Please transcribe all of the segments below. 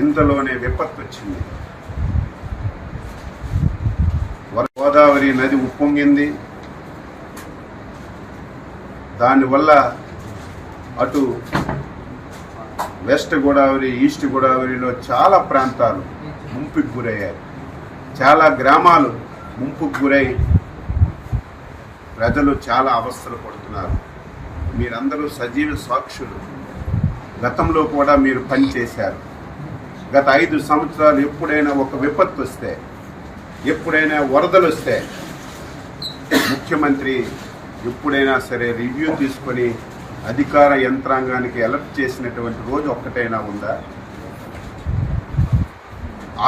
ఇంతలోనే విపత్తు వచ్చింది. గోదావరి నది ఉప్పొంగింది. దానివల్ల అటు వెస్ట్ గోదావరి, ఈస్ట్ గోదావరిలో చాలా ప్రాంతాలు ముంపుకు గురయ్యాయి. చాలా గ్రామాలు ముంపుకు గురై ప్రజలు చాలా అవస్థలు పడుతున్నారు. మీరందరూ సజీవ సాక్షులు. గతంలో కూడా మీరు పనిచేశారు. గత 5 సంవత్సరాలు ఎప్పుడైనా ఒక విపత్తు వస్తే, ఎప్పుడైనా వరదలు వస్తే ముఖ్యమంత్రి ఎప్పుడైనా సరే రివ్యూ తీసుకొని అధికార యంత్రాంగానికి అలర్ట్ చేసినటువంటి రోజు ఒక్కటైనా ఉందా?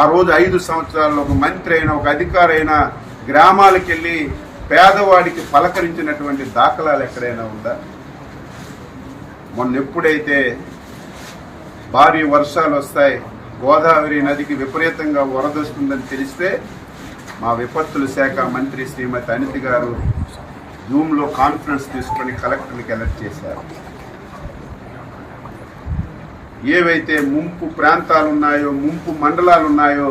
ఆ రోజు 5 సంవత్సరాల్లో ఒక మంత్రి అయినా, ఒక అధికారి అయినా గ్రామాలకు వెళ్ళి పేదవాడికి పలకరించినటువంటి దాఖలాలు ఎక్కడైనా ఉందా? మొన్న ఎప్పుడైతే భారీ వర్షాలు వస్తాయి, గోదావరి నదికి విపరీతంగా వరదొస్తుందని తెలిస్తే మా విపత్తుల శాఖ మంత్రి శ్రీమతి అనిత గారు జూమ్లో కాన్ఫరెన్స్ తీసుకొని కలెక్టర్కి అలర్ట్ చేశారు. ఏవైతే ముంపు ప్రాంతాలు ఉన్నాయో, ముంపు మండలాలు ఉన్నాయో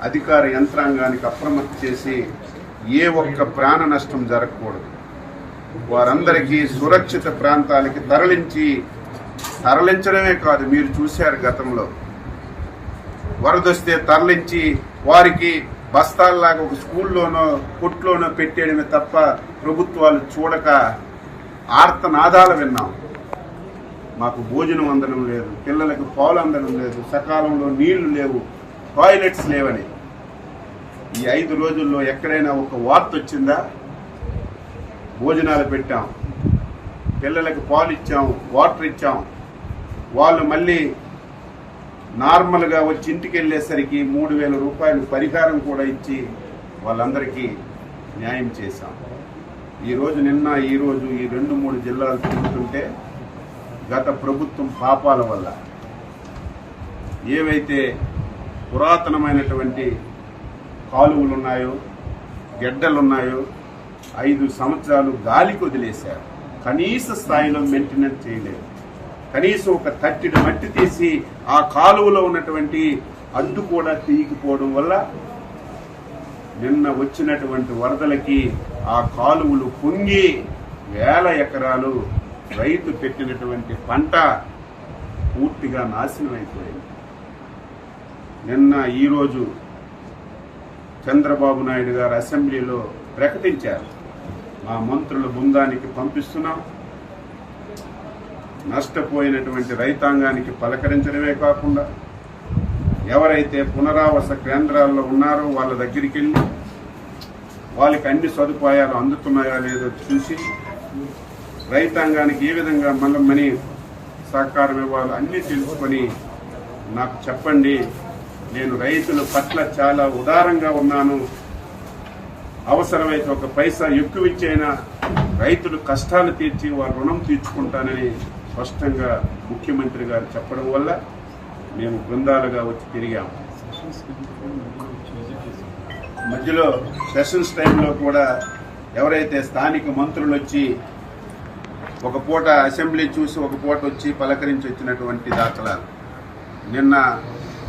అధికార యంత్రాంగానికి అప్రమత్తం చేసి ఏ ఒక్క ప్రాణ నష్టం జరగకూడదు, వారందరికీ సురక్షిత ప్రాంతాలకి తరలించడమే కాదు, మీరు చూశారు గతంలో వరదొస్తే తరలించి వారికి బస్తాల్లాగా ఒక స్కూల్లోనో కొట్లోనో పెట్టేయడమే తప్ప ప్రభుత్వాలు చూడక ఆర్తనాదాలు విన్నాం. మాకు భోజనం అందడం లేదు, పిల్లలకు పాలు అందడం లేదు, సకాలంలో నీళ్లు లేవు, టాయిలెట్స్ లేవని. ఈ 5 రోజుల్లో ఎక్కడైనా ఒక వార్త వచ్చిందా? భోజనాలు పెట్టాం, పిల్లలకు పాలు ఇచ్చాం, వాటర్ ఇచ్చాం, వాళ్ళు మళ్ళీ నార్మల్గా వచ్చి ఇంటికి వెళ్ళేసరికి 3,000 రూపాయలు పరిహారం కూడా ఇచ్చి వాళ్ళందరికీ న్యాయం చేశాం. నిన్న ఈరోజు ఈ 2-3 జిల్లాలు తిరుగుతుంటే గత ప్రభుత్వం పాపాల వల్ల ఏవైతే పురాతనమైనటువంటి కాలువలు ఉన్నాయో, గెడ్డలున్నాయో 5 సంవత్సరాలు గాలికి వదిలేశారు. కనీస స్థాయిలో మెయింటెనెన్స్ చేయలేదు. కనీసం ఒక తట్టిడి మట్టి తీసి ఆ కాలువలో ఉన్నటువంటి అడ్డు కూడా తీయకపోవడం వల్ల నిన్న వచ్చినటువంటి వరదలకి ఆ కాలువలు పొంగి 1000 ఎకరాలు రైతు పెట్టినటువంటి పంట పూర్తిగా నాశనం అయిపోయింది. నిన్న ఈరోజు చంద్రబాబు నాయుడు గారు అసెంబ్లీలో ప్రకటించారు, మా మంత్రుల బృందానికి పంపిస్తున్నాం, నష్టపోయినటువంటి రైతాంగానికి పలకరించడమే కాకుండా ఎవరైతే పునరావాస కేంద్రాల్లో ఉన్నారో వాళ్ళ దగ్గరికి వెళ్ళి వాళ్ళకి అన్ని సదుపాయాలు అందుతున్నాయో లేదో చూసి రైతాంగానికి ఏ విధంగా మళ్ళీ సహకారం ఇవ్వాలో అన్నీ తెలుసుకొని నాకు చెప్పండి, నేను రైతుల పట్ల చాలా ఉదారంగా ఉన్నాను, అవసరమైతే ఒక పైసా ఎక్కువ ఇచ్చైనా రైతులు కష్టాలు తీర్చి వారి రుణం తీర్చుకుంటానని స్పష్టంగా ముఖ్యమంత్రి గారు చెప్పడం వల్ల మేము బృందాలుగా వచ్చి తిరిగాము. మధ్యలో సెషన్స్ టైంలో కూడా ఎవరైతే స్థానిక మంత్రులు వచ్చి ఒక పూట అసెంబ్లీ చూసి ఒక పూట వచ్చి పలకరించి వచ్చినటువంటి దాఖలాలు. నిన్న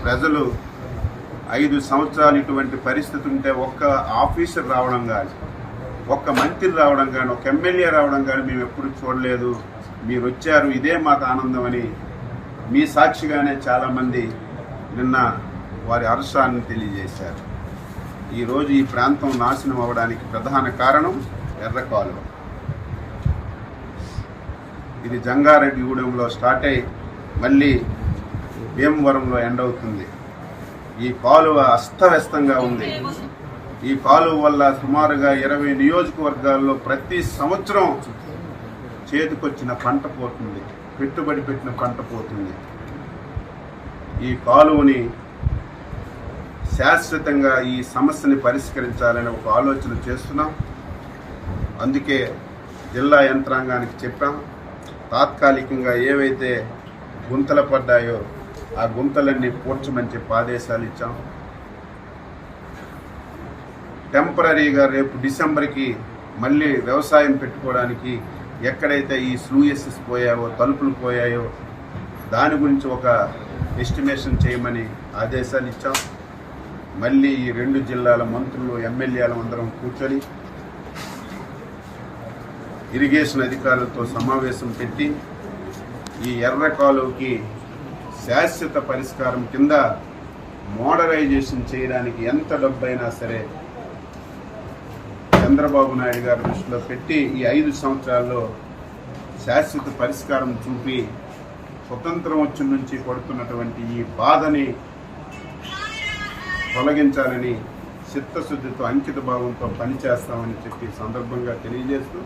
ప్రజలు 5 సంవత్సరాలు ఇటువంటి పరిస్థితి ఉంటే ఒక్క ఆఫీసర్ రావడం కానీ, ఒక్క మంత్రి రావడం కానీ, ఒక ఎమ్మెల్యే రావడం కానీ మేము ఎప్పుడు చూడలేదు. మీరు వచ్చారు, ఇదే మాకు ఆనందం అని మీ సాక్షిగానే చాలామంది నిన్న వారి హర్షాన్ని తెలియజేశారు. ఈరోజు ఈ ప్రాంతం నాశనం అవ్వడానికి ప్రధాన కారణం ఎర్ర కాలువ. ఇది జంగారెడ్డిగూడెంలో స్టార్ట్ అయ్యి మళ్ళీ భీమవరంలో ఎండ్ అవుతుంది. ఈ కాలువ అస్తవ్యస్తంగా ఉంది. ఈ కాలువ వల్ల సుమారుగా 20 నియోజకవర్గాల్లో ప్రతి సంవత్సరం చేతికొచ్చిన పంట పోతుంది, పెట్టుబడి పెట్టిన పంట పోతుంది. ఈ కాలువని శాశ్వతంగా ఈ సమస్యని పరిష్కరించాలని ఒక ఆలోచన చేస్తున్నాం. అందుకే జిల్లా యంత్రాంగానికి చెప్పాం, తాత్కాలికంగా ఏవైతే గుంతలు పడ్డాయో ఆ గుంతలన్నీ పూడ్చమని చెప్పి ఆదేశాలు ఇచ్చాం. టెంపరీగా రేపు డిసెంబర్కి మళ్ళీ వ్యవసాయం పెట్టుకోవడానికి ఎక్కడైతే ఈ స్లూయసెస్ పోయాయో, తలుపులు పోయాయో దాని గురించి ఒక ఎస్టిమేషన్ చేయమని ఆదేశాలు ఇచ్చాం. మళ్ళీ ఈ 2 జిల్లాల మంత్రులు ఎమ్మెల్యేలు అందరం కూర్చొని ఇరిగేషన్ అధికారులతో సమావేశం పెట్టి ఈ ఎర్ర కాలువకి శాశ్వత పరిష్కారం కింద మోడరైజేషన్ చేయడానికి ఎంత డబ్బైనా సరే చంద్రబాబు నాయుడు గారి దృష్టిలో పెట్టి ఈ 5 సంవత్సరాల్లో శాశ్వత పరిష్కారం చూపి స్వతంత్రం వచ్చిన నుంచి పడుతున్నటువంటి ఈ బాధని తొలగించాలని చిత్తశుద్ధితో అంకిత భావంతో పనిచేస్తామని చెప్పి సందర్భంగా తెలియజేస్తూ